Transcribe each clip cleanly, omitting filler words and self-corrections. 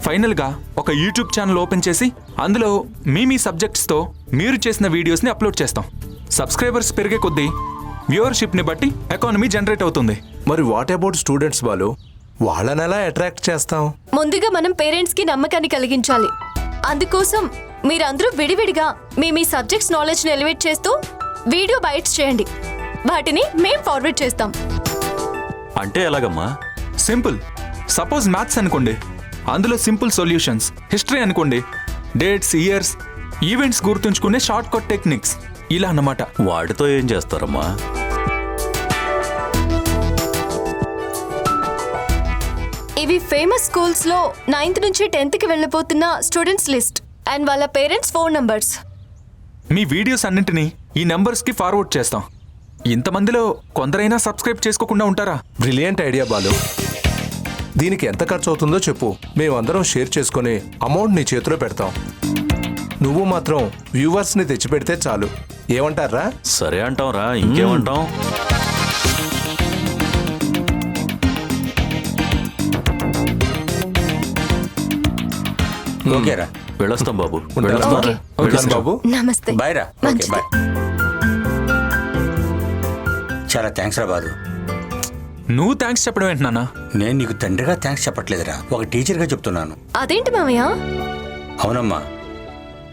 ఫైనల్గా ఒక YouTube channel open చేసి అందులో మీ సబ్జెక్ట్స్తో మీరు చేసిన వీడియోస్ని అప్లోడ్ చేస్తాం. సబ్స్క్రైబర్స్ పెరిగే కొద్దీ వ్యూవర్షిప్ని బట్టి ఎకానమీ జనరేట్ అవుతుంది. మరి వాట్ అబౌట్ స్టూడెంట్స్ బాలు? వాళ్ళని ఎలా అట్రాక్ట్ చేస్తాం? ముందుగా మనం పేరెంట్స్కి నమ్మకాన్ని కలిగించాలి. అందుకోసం మీరందరూ విడివిడిగా మీ సబ్జెక్ట్స్ నాలెడ్జ్ని ఎలివేట్ చేస్తూ వీడియో బైట్స్ చేయండి. వాటిని మేం ఫార్వర్డ్ చేస్తాం. అంటే ఎలాగమ్మా? సింపుల్. సపోజ్ మ్యాథ్స్ అనుకోండి, అందులో సింపుల్ సొల్యూషన్స్. హిస్టరీ అనుకోండి, డేట్స్, ఇయర్స్, ఈవెంట్స్ గుర్తుంచుకునే షార్ట్ కట్ టెక్నిక్స్. ఇలా అన్నమాట. వాటితో ఏం చేస్తారమ్మా? ఇవి ఫేమస్ స్కూల్స్ లో 9th నుంచి 10th కి వెళ్ళిపోతున్న స్టూడెంట్స్ లిస్ట్ అండ్ వాళ్ళ పేరెంట్స్ ఫోన్ నంబర్స్. మీ వీడియోస్ అన్నింటినీ ఈ నంబర్స్కి ఫార్వర్డ్ చేస్తాం. ఇంతమందిలో కొందరైనా సబ్స్క్రైబ్ చేసుకోకుండా ఉంటారా? Brilliant idea Balu. దీనికి ఎంత ఖర్చు అవుతుందో చెప్పు, మేమందరం షేర్ చేసుకుని అమౌంట్ నీ చేతిలో పెడతాం. నువ్వు మాత్రం వ్యూవర్స్ని తెచ్చిపెడితే చాలు. ఏమంటారా? సరే అంటాం రా, ఇంకేమంటాం? ఓకేరా, వెళ్ళొస్తాం బాబు. ఓకే. ఉంటాను బాబు. నమస్తే. బాయ్ రా. ఓకే మంచిది. బాయ్. చాలా థ్యాంక్స్ రా బాదు. నువ్వు థ్యాంక్స్ చెప్పడం ఏంటి నాన్న? నేను నీకు తండ్రిగా థ్యాంక్స్ చెప్పట్లేదురా, ఒక టీచర్గా చెప్తున్నాను. అదేంటి మామయ్య? అవునమ్మా,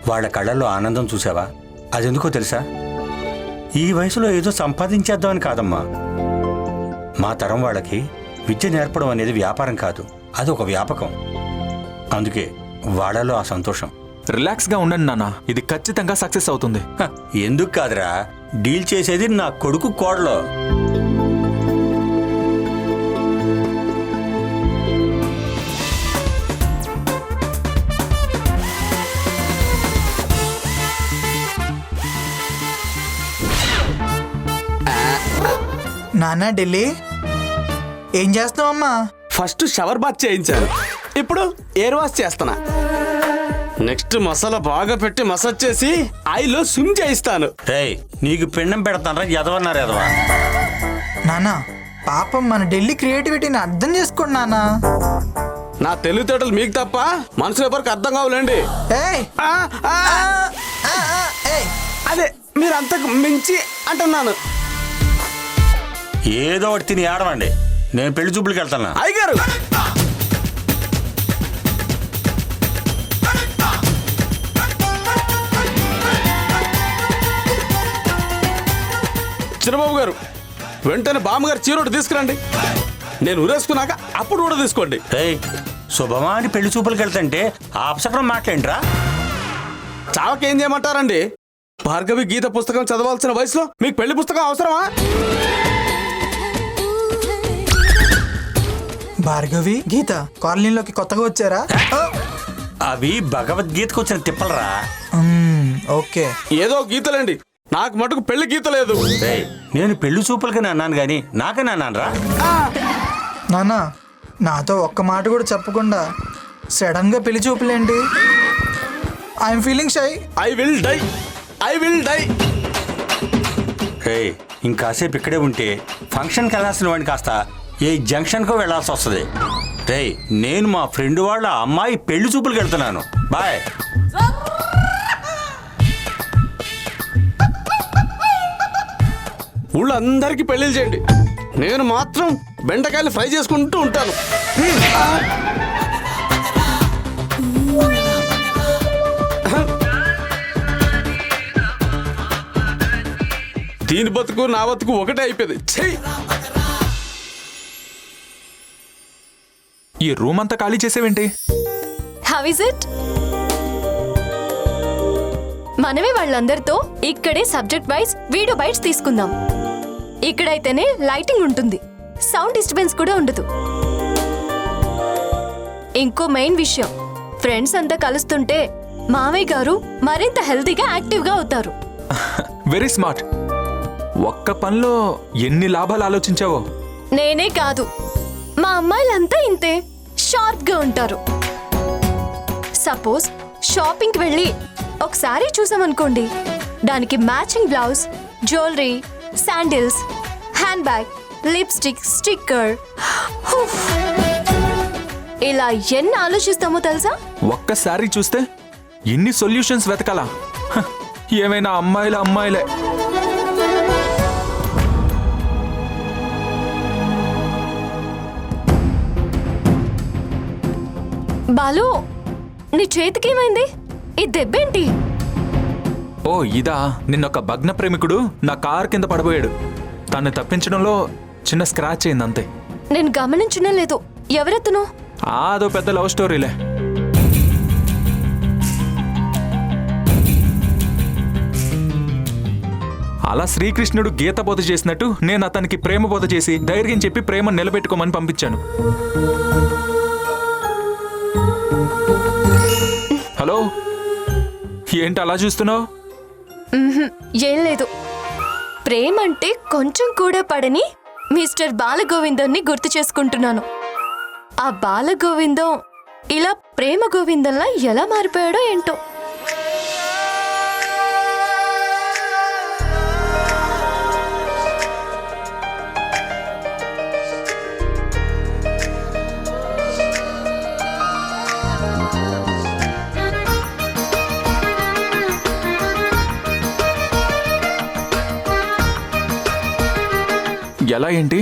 వాళ్ళ కళ్ళల్లో ఆనందం చూసావా? అదెందుకో తెలుసా? ఈ వయసులో ఏదో సంపాదించేద్దామని కాదమ్మా. మా తరం వాళ్ళకి విద్య నేర్పడం అనేది వ్యాపారం కాదు, అది ఒక వ్యాపకం. అందుకే వాళ్ళలో ఆ సంతోషం. రిలాక్స్గా ఉండండి నాన్న, ఇది ఖచ్చితంగా సక్సెస్ అవుతుంది. హ, ఎందుకు కాదురా, డీల్ చేసేది నా కొడుకు కోడలో. నాన్న ఢిల్లీ ఏం చేస్తావమ్మా? ఫస్ట్ షవర్ బాత్ చేయించాను, ఇప్పుడు ఎయిర్ వాష్ చేస్తున్నా. నెక్స్ట్ మసాలా బాగా పెట్టి మసాజ్ చేసి ఆయిల్లో స్విమ్ చేయిస్తాను. రేయ్, నీకు పిండం పెడతానరా, ఎదవన్నారు ఎదవా. నాన్న పాపం మన ఢిల్లీ క్రియేటివిటీని అర్థం చేసుకోండి నాన్న. నా తెలివితేటలు మీకు తప్ప మనుషులు ఎవరికి అర్థం కావాలండి. ఏయ్! ఆ, ఆ, ఏయ్! అదే మీరు అంతకు మించి అంటున్నాను. ఏదో ఒకటి తిని ఆడమండి, నేను పెళ్లి చూపులకి వెళ్తాను. అయ్యగారు, చిన్నబాబు గారు, వెంటనే బామ్మగారు చీరోడు తీసుకురండి. నేను ఊరేసుకున్నాక అప్పుడు కూడా తీసుకోండి. రేయ్, శుభమా అని పెళ్లి చూపులకి వెళ్తుంటే ఆప్సకరం మాట్లాడరా? చావకేం చేయమంటారండి? భార్గవి గీత పుస్తకం చదవాల్సిన వయసులో మీకు పెళ్లి పుస్తకం అవసరమా? భార్గవి గీత కాలనీలోకి కొత్తగా వచ్చారా? అవి భగవద్గీతకు వచ్చిన తిప్పలరా. ఓకే. ఏదో గీతలండి, నాకు మటుకు పెళ్లి గీత లేదు. రేయ్, నేను పెళ్లి చూపులకని అన్నాను గాని నాకని అన్నాను రా. నాన్న నాతో ఒక్క మాట కూడా చెప్పకుండా సడన్ గా పెళ్లి చూపులేంటి? I'm feeling shy. I will die, I will die. రేయ్, ఇంకాసేపు ఇక్కడే ఉంటే ఫంక్షన్కి వెళ్ళాల్సిన వాడిని కాస్త ఏ జంక్షన్కో వెళ్ళాల్సి వస్తుంది. రేయ్, నేను మా ఫ్రెండ్ వాళ్ళ అమ్మాయి పెళ్లి చూపులకి వెళ్తున్నాను. బాయ్. ఊళ్ళో అందరికీ పెళ్లిళ్ళు చేయండి, నేను మాత్రం బెండకాయలు ఫ్రై చేసుకుంటూ ఉంటాను. దీని బతుకు నా బతుకు ఒకటే అయిపోయింది. చెయ్యి. ఈ రూమ్ అంతా ఖాళీ చేసేవేంటి? How is it? మనమే వాళ్ళందరితో ఇక్కడే సబ్జెక్ట్ వైజ్ వీడియో బైట్స్ తీసుకుందాం. ఇక్కడైతేనే లైటింగ్ ఉంటుంది, సౌండ్ డిస్టర్బెన్స్ కూడా ఉండదు. ఇంకో మెయిన్ విషయం, ఫ్రెండ్స్ అంతా కలుస్తుంటే మామయ్య గారు మరింత హెల్తీగా యాక్టివ్గా అవుతారు. Very smart. ఒక్క పనిలో ఎన్ని లాభాలు ఆలోచించావో. నేనే కాదు, మా అమ్మాయిలంతా ఇంతే షార్ప్గా ఉంటారు. సపోజ్ షాపింగ్కి వెళ్ళి ఒక శారీ చూసామనుకోండి, దానికి matching blouse, jewellery, sandals, hand bag, lipstick, sticker, ఇలా ఎన్ని ఆలోచిస్తామో తెలుసా? ఒక్కసారి చూస్తే ఎన్ని సొల్యూషన్స్ వెతకాలా? హ, ఏమైనా అమ్మాయిలే. బాలు, నీ చేతికేమైంది? ఈ దెబ్బేంటి? ఓ ఇదా, నిన్నొక భగ్న ప్రేమికుడు నా కార్ కింద పడబోయాడు. తను తప్పించడంలో చిన్న స్క్రాచ్ అయింది అంతే. నేను గమనించనే లేదు. ఎవరెత్తును? అదో పెద్ద లవ్ స్టోరీలే. అలా శ్రీకృష్ణుడు గీత బోధ చేసినట్టు నేను అతనికి ప్రేమ బోధ చేసి ధైర్యం చెప్పి ప్రేమ నిలబెట్టుకోమని పంపించాను. హలో, ఏంటి అలా చూస్తున్నావు? ఏం లేదు. ప్రేమంటే కొంచెం కూడా పడని మిస్టర్ బాలగోవిందాన్ని గుర్తు చేసుకుంటున్నాను. ఆ బాలగోవిందం ఇలా ప్రేమ గోవిందంలా ఎలా మారిపోయాడో ఏంటో. ఎలా ఏంటి?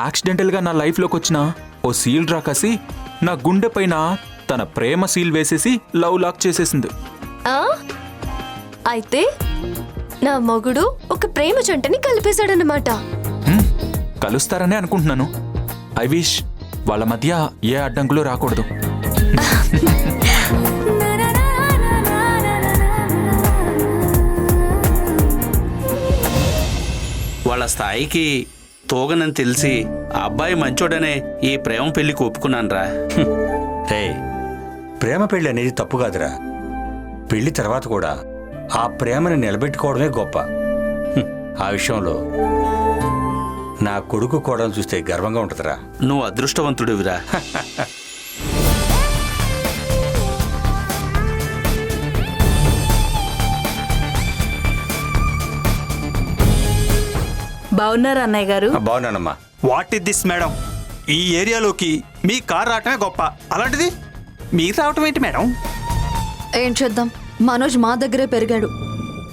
యాక్సిడెంటల్గా నా లైఫ్లోకి వచ్చిన ఓ సీల్ రాకాసి నా గుండె పైన తన ప్రేమ సీల్ వేసేసి లవ్ లాక్ చేసేసింది. ఆ? అయితే నా మొగుడు ఒక ప్రేమ జంటని కలిపేశాడన్నమాట. కలుస్తారనే అనుకుంటున్నాను. ఐ విష్ వాళ్ళ మధ్య ఏ అడ్డంకులు రాకూడదు. వాళ్ళ స్థాయికి తోగనని తెలిసి ఆ అబ్బాయి మంచోడనే ఈ ప్రేమ పెళ్లికి ఒప్పుకున్నానురా. రే, ప్రేమ పెళ్ళి అనేది తప్పు కాదురా. పెళ్లి తర్వాత కూడా ఆ ప్రేమని నిలబెట్టుకోవడమే గొప్ప. ఆ విషయంలో నా కొడుకు కోడలు చూస్తే గర్వంగా ఉంటుందిరా. నువ్వు అదృష్టవంతుడివిరా. బాగున్నారా అన్నయ్య గారు? బాగున్నానమ్మా. What is this madam? ఈ ఏరియాలోకి మీ కార్ రావటమే గొప్ప, అలాంటిది మీరు రావటం ఏంటి మేడం? ఏం చేద్దాం, మనోజ్ మా దగ్గరే పెరిగాడు.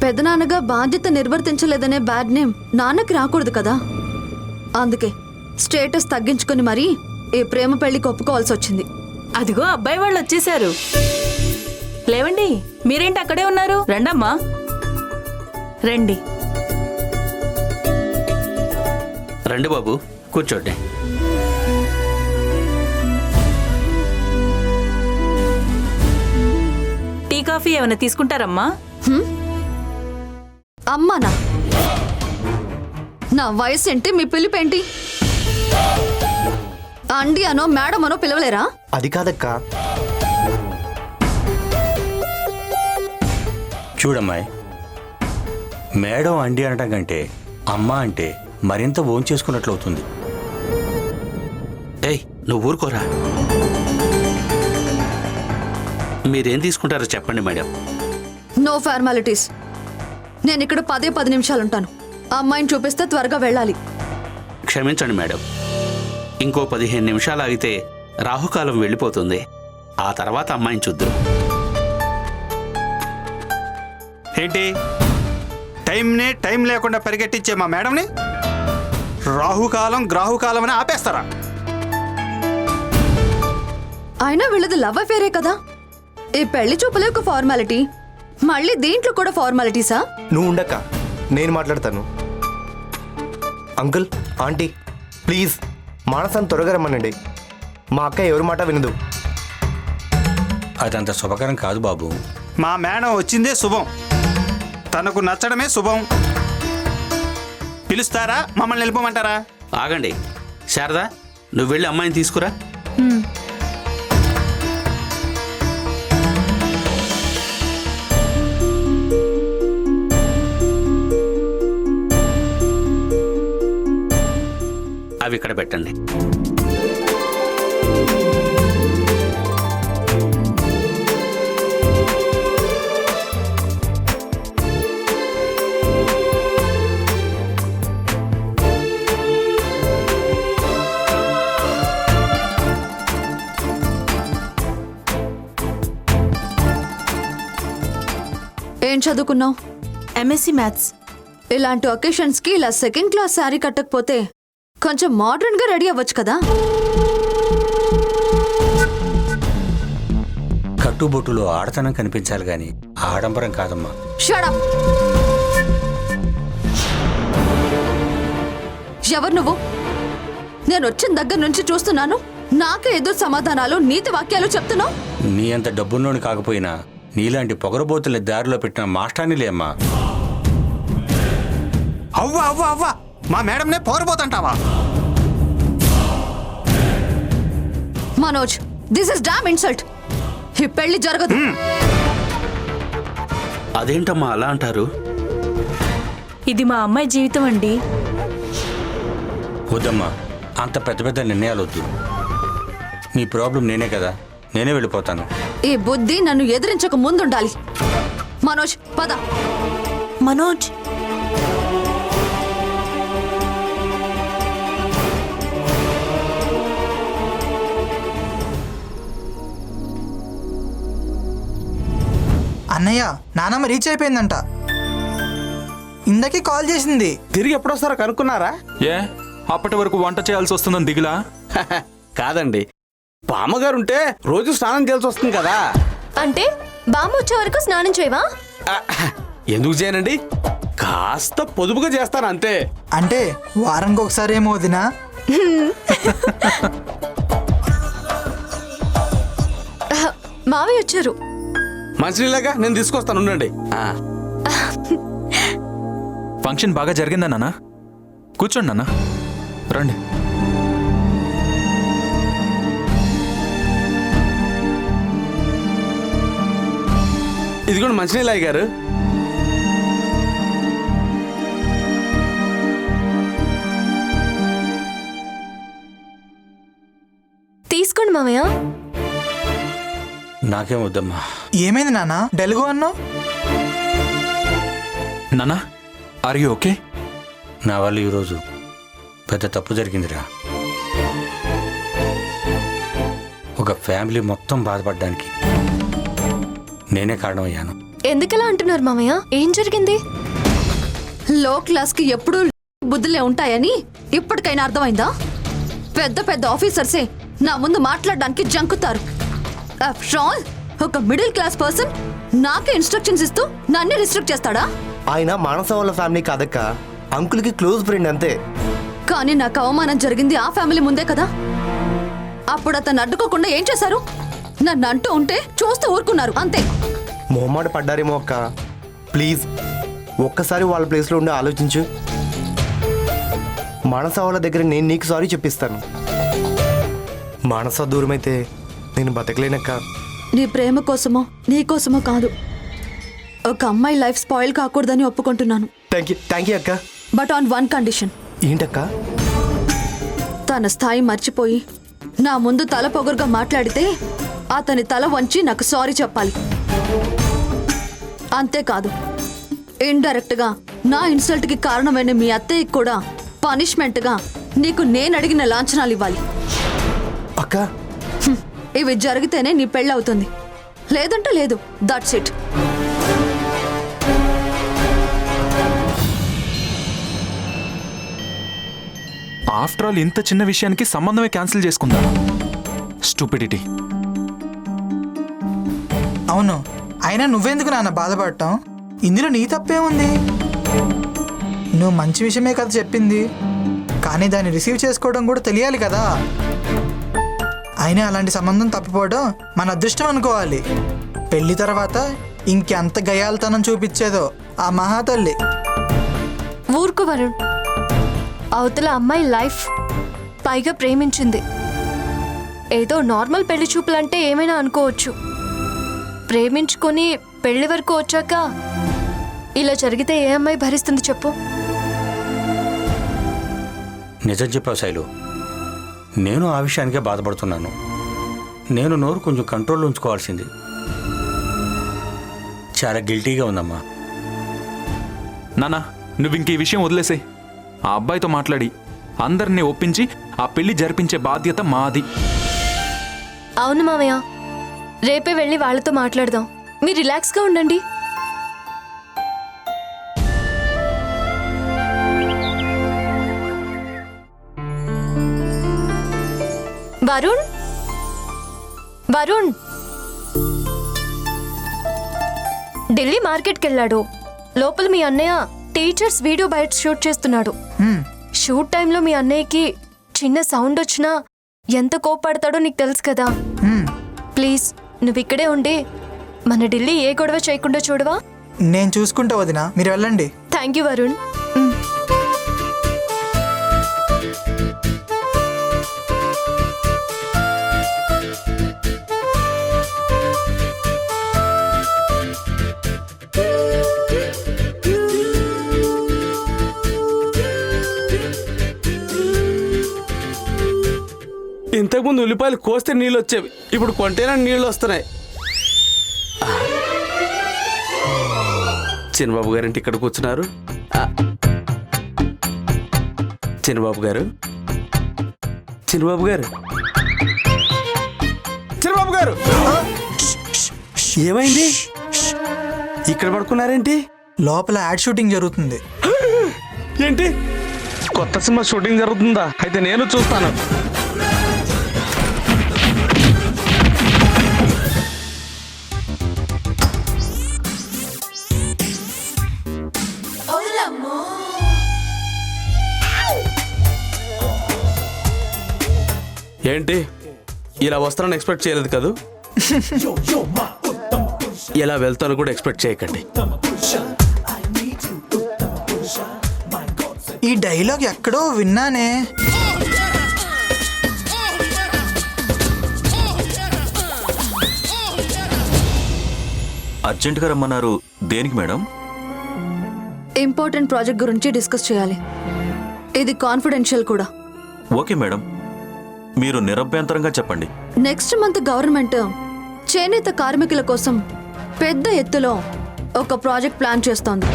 పెదనాన్నగా బాధ్యత నిర్వర్తించలేదనే బ్యాడ్ నేమ్ నాన్నకి రాకూడదు కదా. అందుకే స్టేటస్ తగ్గించుకుని మరీ ఈ ప్రేమ పెళ్లికి ఒప్పుకోవాల్సి వచ్చింది. అదిగో అబ్బాయి వాళ్ళు వచ్చేసారు. లేవండి, మీరేంటి అక్కడే ఉన్నారు? రండమ్మా రండి. రండి బాబు, కూర్చోండి. టీ కాఫీ ఏమైనా తీసుకుంటారమ్మా? అమ్మానా? నా వయసు ఏంటి, మీ పిలిపేంటి? అండి అనో మేడం అనో పిలవలేరా? అది కాదక్కా. చూడమ్మాయి, మేడం అండి అనటం కంటే అమ్మ అంటే మరింత ఓన్ చేసుకున్నట్లు అవుతుంది. ఏయ్, నువ్వు ఊరుకోరా. మీరేం తీసుకుంటారో చెప్పండి మేడం. No formalities. నేను ఇక్కడ 10 నిమిషాలు ఉంటాను. ఆ అమ్మాయిని చూపిస్తే త్వరగా వెళ్ళాలి. క్షమించండి మేడం, ఇంకో 15 నిమిషాలు ఆగితే రాహుకాలం వెళ్ళిపోతుంది. ఆ తర్వాత అమ్మాయిని చూద్దాం. ఏంటి టైం లేకుండా పరిగెట్టించే మా మేడంని రాహుకాలం గ్రాహుకాలం అని ఆపేస్తారా? అయినా వీళ్ళది లవ్ అఫేరే కదా. ఈ పెళ్లి చూపులే ఒక ఫార్మాలిటీ, మళ్ళీ దీంట్లో కూడా ఫార్మాలిటీసా? నువ్వు ఉండక్క, నేను మాట్లాడతాను. అంకుల్, ఆంటీ, ప్లీజ్ మానసాన్ని త్వరగా రమ్మనండి. మా అక్క ఎవరి మాట వినదు. అదంత శుభకరం కాదు బాబు. మా మేడం వచ్చిందే శుభం, తనకు నచ్చడమే శుభం. పిలుస్తారా, మమ్మల్ని వెళ్ళిపోమంటారా? ఆగండి. శారదా, నువ్వు వెళ్ళి అమ్మాయిని తీసుకురా. అవి ఇక్కడ పెట్టండి. ఏం చదువుకున్నావు? MSc maths. ఇలాంటి ఒకేషన్స్కి ఇలా సెకండ్ క్లాస్ శారీ కట్టకపోతే కొంచెం మోడర్న్గా రెడీ అవ్వచ్చు కదా. కట్టుబొట్టులో ఆడతనం కనిపించాలి గాని ఆడంబరం కాదమ్మా. Shut up. ఎవరు నువ్వు? నేను వచ్చిన దగ్గర నుంచి చూస్తున్నాను, నాకే ఎదురు సమాధానాలు నీతి వాక్యాలు చెప్తున్నావు. నీ అంత డబ్బున్నోని కాకపోయినా నీలాంటి పొగరబోతుల దారిలో పెట్టిన మాస్టానిలే అమ్మా. అవ్వా అవ్వా అవ్వా, మా మేడంనే పోరబోతుంటావా? Manoj, this is damn insult. ఈ పెళ్లి జరగదు. అదేంటమ్మా అలా అంటారు? ఇది మా అమ్మాయి జీవితం అండి. వద్దమ్మా, అంత పెద్ద పెద్ద నిర్ణయాలు వద్దు. నీ ప్రాబ్లం నేనే కదా, నేనే వెళ్ళిపోతాను. ఈ బుద్ధి నన్ను ఎదిరించక ముందుండాలి. మనోజ్, పద. మనోజ్, అన్నయ్య, నానమ్మ రీచ్ అయిపోయిందంట. ఇందాకే కాల్ చేసింది. తిరిగి ఎప్పుడొస్తారో కనుక్కున్నారా? ఏ అప్పటి వరకు వంట చేయాల్సి వస్తుందని దిగులా? కాదండి, బామ్మగారుంటే రోజు స్నానం చేయాల్సి వస్తుంది కదా. అంటే బామ్మ వచ్చే వరకు స్నానం చేయవా? ఆ, ఎందుకు చేయనండి, కాస్త పొదుపుగా చేస్తాను అంతే. అంటే వారానికి ఒకసారి ఏమో వదినా. మావయ్య వచ్చారు. మంచినీళ్ళగా నేను తీసుకొస్తాను, ఉండండి. ఫంక్షన్ బాగా జరిగిందా నాన్న? కూర్చోండి నాన్న, రండి. ఇదిగోండి మంచినీళ్ళు అయ్యారు. తీసుకోండి మావయ్య. నాకేం వద్దమ్మా. ఏమైంది నాన్న, డెలుగు అన్నావు? నాన్న, ఆర్ యూ ఓకే? నా వల్ల ఈరోజు పెద్ద తప్పు జరిగిందిరా. ఒక ఫ్యామిలీ మొత్తం బాధపడడానికి నేనే కారణమయ్యాను. ఎందుకలా అంటున్నారు మావయ్య? ఏం జరిగింది? లో క్లాస్ కి ఎప్పుడూ బుద్ధులే ఉంటాయని ఇప్పటికైనా అర్థమైందా? పెద్ద పెద్ద ఆఫీసర్సే నా ముందు మాట్లాడడానికి జంకుతారు. ఆఫ్టర్ ఆల్, ఒక మిడిల్ క్లాస్ పర్సన్ నాకే ఇన్స్ట్రక్షన్స్ ఇస్తూ నన్నే రిస్ట్రిక్ట్ చేస్తాడా? ఆయన మానస వాళ్ళ ఫ్యామిలీ కాదక్క, అంకుల్కి క్లోజ్ ఫ్రెండ్ అంతే. కానీ నాకు అవమానం జరిగింది ఆ ఫ్యామిలీ ముందే కదా. అప్పుడు అతను అడ్డుకోకుండా ఏం చేశారు? నన్ను అంటూ ఉంటే చూస్తూ ఊరుకున్నారు అంతే. మొహమాట పడ్డారేమో అక్క. ప్లీజ్ ఒక్కసారి వాళ్ళ ప్లేస్లో ఉండి ఆలోచించు. మానస వాళ్ళ దగ్గర నేను నీకు సారీ చెప్పిస్తాను. మానస దూరమైతే నేను బతకలేనక్క. నీ ప్రేమ కోసమో నీ కోసమో కాదు, ఒక అమ్మాయి లైఫ్ స్పాయిల్ కాకూడదని ఒప్పుకుంటున్నాను. థ్యాంక్ యూ అక్క. But on one condition. ఏంటక్క? తన స్థాయి మర్చిపోయి నా ముందు తల పొగరుగా మాట్లాడితే అతని తల వంచి నాకు సారీ చెప్పాలి. అంతేకాదు, ఇండైరెక్ట్గా నా ఇన్సల్ట్కి కారణమైన మీ అత్తయ్యకి కూడా పనిష్మెంట్గా నీకు నేను అడిగిన లాంఛనాలు ఇవ్వాలి. అక్క, ఇవి జరిగితేనే నీ పెళ్ళవుతుంది, లేదంటే లేదు. That's it. ఆఫ్టర్ ఆల్ ఇంత చిన్న విషయానికి సంబంధమే క్యాన్సిల్ చేసుకుందా? స్టూపిడిటీ. అవును, అయినా నువ్వెందుకు నాన్న బాధపడటం? ఇందులో నీ తప్పేముంది? నువ్వు మంచి విషయమే కదా చెప్పింది, కానీ దాన్ని రిసీవ్ చేసుకోవడం కూడా తెలియాలి కదా. అయినా అలాంటి సంబంధం తప్పిపోవడం మన అదృష్టం అనుకోవాలి. పెళ్లి తర్వాత ఇంకెంత గయాలతనం చూపించేదో ఆ మహాతల్లి. ఊరుకో వరుణ్. అవతల అమ్మాయి లైఫ్, పైగా ప్రేమించింది. ఏదో నార్మల్ పెళ్లి చూపులంటే ఏమైనా అనుకోవచ్చు. ప్రేమించుకొని పెళ్లి వరకు వచ్చాక ఇలా జరిగితే ఏ అమ్మాయి భరిస్తుంది చెప్పు? నిజం చెప్పావు శైలు, నేను ఆ విషయానికే బాధపడుతున్నాను. నేను నోరు కొంచెం కంట్రోల్లో ఉంచుకోవాల్సింది. చాలా గిల్టీగా ఉందమ్మా. నాన్న, నువ్వు ఇంక ఈ విషయం వదిలేసే. ఆ అబ్బాయితో మాట్లాడి అందరినీ ఒప్పించి ఆ పెళ్లి జరిపించే బాధ్యత మాది. అవును మావయ్య, రేపే వెళ్ళి వాళ్ళతో మాట్లాడదాం. మీరు రిలాక్స్గా ఉండండి. వరుణ్ వరుణ్ ఢిల్లీ మార్కెట్కి వెళ్ళాడు. లోపల మీ అన్నయ్య టీచర్స్ వీడియో బయట షూట్ చేస్తున్నాడు. షూట్ టైంలో మీ అన్నయ్యకి చిన్న సౌండ్ వచ్చినా ఎంత కోపడతాడో నీకు తెలుసు కదా. ప్లీజ్ నువ్వు ఇక్కడే ఉండి మన ఢిల్లీ ఏ గొడవ చేయకుండా చూడవా? నేను చూసుకుంటా వదినా, మీరు వెళ్ళండి. Thank you Varun. ఇంతకుముందు ఉల్లిపాయలు కోస్తే నీళ్ళు వచ్చేవి, ఇప్పుడు కొంటేనే నీళ్ళు వస్తున్నాయి. చిన్నబాబు గారు ఇంటి ఇక్కడ కూర్చున్నారు. చిన్నబాబు గారు చిన్నబాబు గారు చిన్నబాబు గారు ఏమైంది? ఇక్కడ పడుకున్నారేంటి? లోపల యాడ్ షూటింగ్ జరుగుతుంది. ఏంటి కొత్త సినిమా షూటింగ్ జరుగుతుందా? అయితే నేను చూస్తాను. ఏంటి ఇలా వస్తానని ఎక్స్పెక్ట్ చేయలేదు కదూ? ఇలా వెళ్తాను కూడా ఎక్స్పెక్ట్ చేయకండి. ఈ డైలాగ్ ఎక్కడో విన్నానే. అర్జెంటుగా రమ్మన్నారు. దేనికి మేడం? ఇంపార్టెంట్ ప్రాజెక్ట్ గురించి డిస్కస్ చేయాలి. ఇది కాన్ఫిడెన్షియల్ కూడా. ఓకే మేడం, మీరు నిరభ్యంతరంగా చెప్పండి. నెక్స్ట్ మంత్ గవర్నమెంట్ చేనేత కార్మికుల కోసం పెద్ద ఎత్తులో ఒక ప్రాజెక్ట్ ప్లాన్ చేస్తోంది.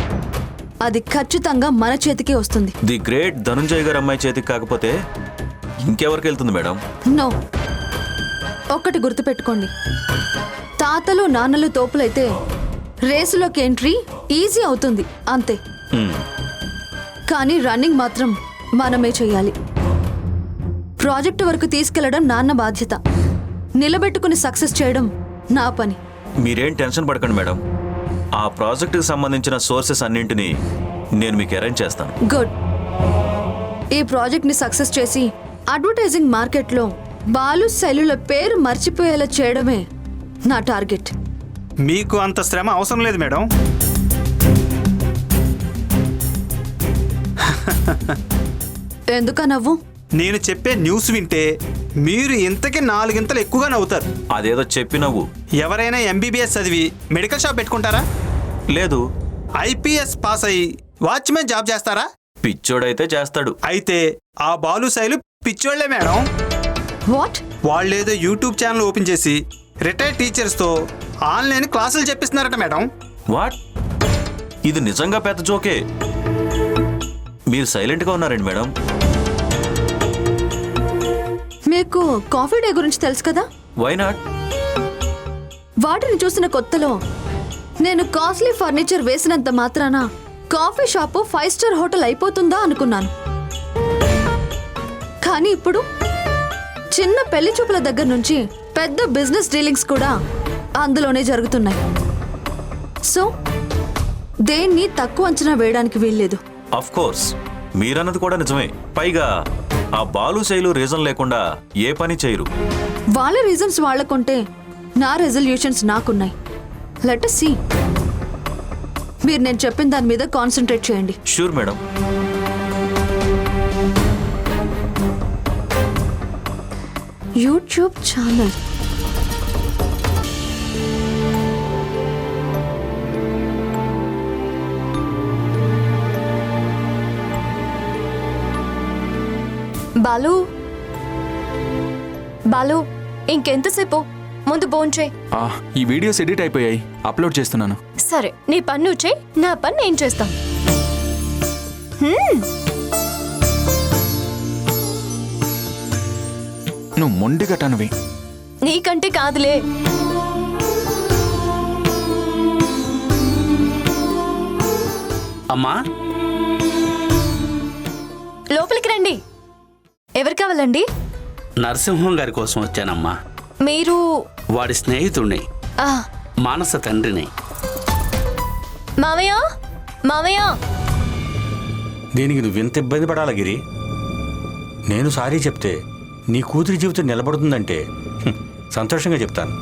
అది ఖచ్చితంగా మన చేతికి వస్తుంది. ది గ్రేట్ ధనుంజయ్ గారు అమ్మాయి చేతికి కాకపోతే ఇంకెవరికి వెళ్తుంది మేడం? నో, ఒక్కటి గుర్తుపెట్టుకోండి. తాతలు నాన్నలు తోపులైతే రేసులోకి ఎంట్రీ ఈజీ అవుతుంది అంతే. కానీ రన్నింగ్ మాత్రం మనమే చెయ్యాలి. ప్రాజెక్టు వరకు తీసుకెళ్లడం నాన్న బాధ్యత, నిలబెట్టుకుని సక్సెస్ చేయడం నా పని. మీరేం టెన్షన్ పడకండి మేడం. ఆ ప్రాజెక్టుకి సంబంధించిన సోర్సెస్ అన్నింటినీ నేను మీకు అరేంజ్ చేస్తాను. గుడ్. ఈ ప్రాజెక్ట్ ని సక్సెస్ చేసి అడ్వర్టైజింగ్ మార్కెట్లో బాలు శైలుల పేరు మర్చిపోయేలా చేయడమే నా టార్గెట్. మీకు అంత శ్రమ అవసరం లేదు మేడం. ఎందుక నవ్వు? నేను చెప్పే న్యూస్ వింటే మీరు ఇంతకి 4 ఇంతలు ఎక్కువగా నవ్వుతారు. అదేదో చెప్పి నవ్వు. ఎవరైనా ఎంబీబీఎస్ చదివి మెడికల్ షాప్ పెట్టుకుంటారా? లేదు. ఐపీఎస్ పాస్ అయ్యి వాచ్మెన్ జాబ్ చేస్తారా? పిచ్చోడైతే చేస్తాడు. అయితే ఆ బాలు శైలు పిచ్చోళ్లే మేడం. వాట్? వాళ్ళేదో యూట్యూబ్ ఛానల్ ఓపెన్ చేసి రిటైర్డ్ టీచర్స్తో ఆన్లైన్ క్లాసులు చెప్పిస్తున్నారట మేడం. వాట్? ఇది నిజంగా పెద్ద జోకే. మీరు సైలెంట్గా ఉన్నారండి మేడం. మీకు కాఫీ డే గురించి తెలుసు కదా? Why not? వాటిని చూసిన కొత్తలో నేను కాస్ట్లీ ఫర్నిచర్ వేసినంత మాత్రాన కాఫీ షాపు 5 స్టార్ హోటల్ అయిపోతుందా అనుకున్నాను. కానీ ఇప్పుడు చిన్న పెళ్లి చూపుల దగ్గర నుంచి పెద్ద బిజినెస్ డీలింగ్స్ కూడా అందులోనే జరుగుతున్నాయి. సో దేన్ని తక్కువ అంచనా వేయడానికి వీల్లేదు. ఆఫ్ కోర్స్ మీరన్నది కూడా నిజమే. పైగా ఆ బాలు శైలు రీజన్ లేకుండా ఏ పని చేయరు. వాళ్ళ రీజన్స్ వాళ్ళకుంటే నా రెజల్యూషన్స్ నాకున్నాయి. Let us see. మీరు నేను చెప్పిన దాని మీద కాన్సన్ట్రేట్ చేయండి. Sure madam. YouTube channel. Balu Balu ఇంకెంతసేపు? ముందు భోంచేయ్. ఈ వీడియోస్ ఎడిట్ అయిపోయాయి, అప్లోడ్ చేస్తున్నాను. సరే, నీ పని నువ్వు చేయి, నా పని నేను చేస్తాను. నువ్వు మొండిగట్టనివి. నీకంటే కాదులే. అమ్మా లోపలికి రండి. ఎవరు కావాలండి? నరసింహం గారి కోసం వచ్చానమ్మా. మీరు వాడి స్నేహితుడిని, ఆ, మానస తండ్రిని. మావయ్య మావయ్య దీనికి నువ్వు ఎంత ఇబ్బంది పడాలా గిరి? నేను సారీ చెప్తే నీ కూతురి జీవితం నిలబడుతుందంటే సంతోషంగా చెప్తాను.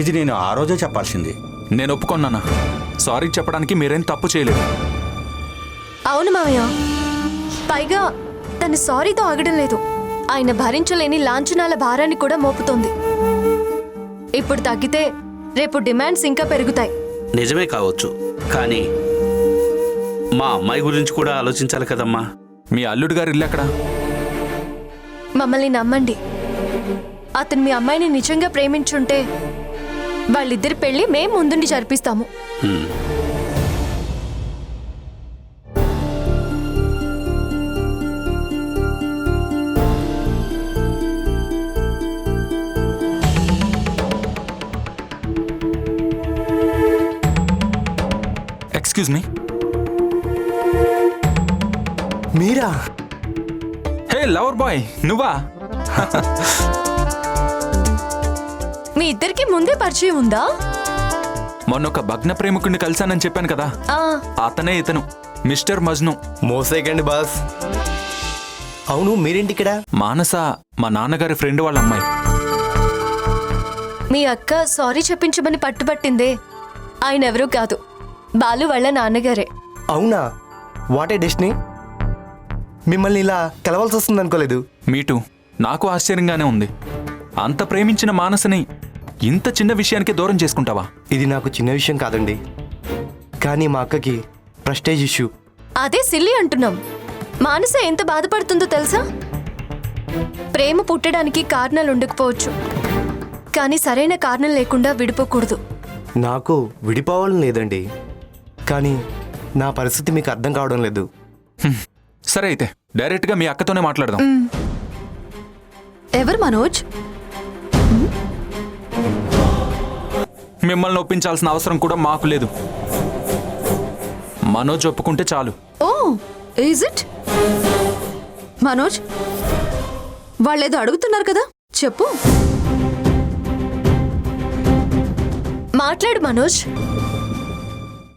ఇది నేను ఆ రోజే చెప్పాల్సింది. నేను ఒప్పుకున్నానా? సారీ చెప్పడానికి మీరేం తప్పు చేయలేదు. అవును మావయ్య, పైగా తను సారీతో ఆగడం లేదు, ఆయన భరించలేని లాంఛనాల భారాన్ని కూడా మోపుతోంది. ఇప్పుడు తగ్గితే రేపు డిమాండ్స్ ఇంకా పెరుగుతాయి. నిజమే కావచ్చు, కానీ మా అమ్మాయి గురించి కూడా ఆలోచించాలి కదమ్మా. మీ అల్లుడు గారు ఇల్లు ఎక్కడా? మమ్మల్ని నమ్మండి, అతను మీ అమ్మాయిని నిజంగా ప్రేమించుంటే వాళ్ళిద్దరి పెళ్లి మేం ముందుండి జరిపిస్తాము. హ్మ్. Excuse me. మీరా? హే లవర్ బాయ్, నువ్వా? మీ ఇద్దరికి ముందే పరిచయం ఉందా? మొన్న ఒక భగ్న ప్రేమికుడిని కలిశానని చెప్పాను కదా, ఆ, అతనే ఇతను, మిస్టర్ మజ్ను. మోసేకండి బాస్. అవును, మీరేంటి ఇక్కడ? మానస మా నాన్నగారి ఫ్రెండ్ వాళ్ళ అమ్మాయి. మీ అక్క సారీ చెప్పించమని పట్టుబట్టిందే, ఆయన ఎవరూ కాదు, బాలు వాళ్ళ నాన్నగారే. అవునా? What a destiny. మిమ్మల్ని ఇలా కలవాల్సి వస్తుంది అనుకోలేదు. మీటు నాకు ఆశ్చర్యంగానే ఉంది. అంత ప్రేమించిన మానసని ఇంత చిన్న విషయానికి దూరం చేసుకుంటావా? ఇది నాకు చిన్న విషయం కాదండి, కానీ మా అక్కకి ప్రెస్టేజ్ ఇష్యూ. అదే సిల్లి అంటున్నాం. మానస ఎంత బాధపడుతుందో తెలుసా? ప్రేమ పుట్టడానికి కారణాలు ఉండకపోవచ్చు, కానీ సరైన కారణం లేకుండా విడిపోకూడదు. నాకు విడిపోవాలని లేదండి, కానీ నా పరిస్థితి మీకు అర్థం కావడం లేదు. సరే అయితే డైరెక్ట్గా మీ అక్కతోనే మాట్లాడదాం. ఎవరు మనోజ్? మిమ్మల్ని ఒప్పించాల్సిన అవసరం కూడా మాకు లేదు. మనోజ్ ఒప్పుకుంటే చాలు. ఓ, ఈజ్ ఇట్? మనోజ్, వాళ్ళేదో అడుగుతున్నారు కదా, చెప్పు. మాట్లాడు మనోజ్.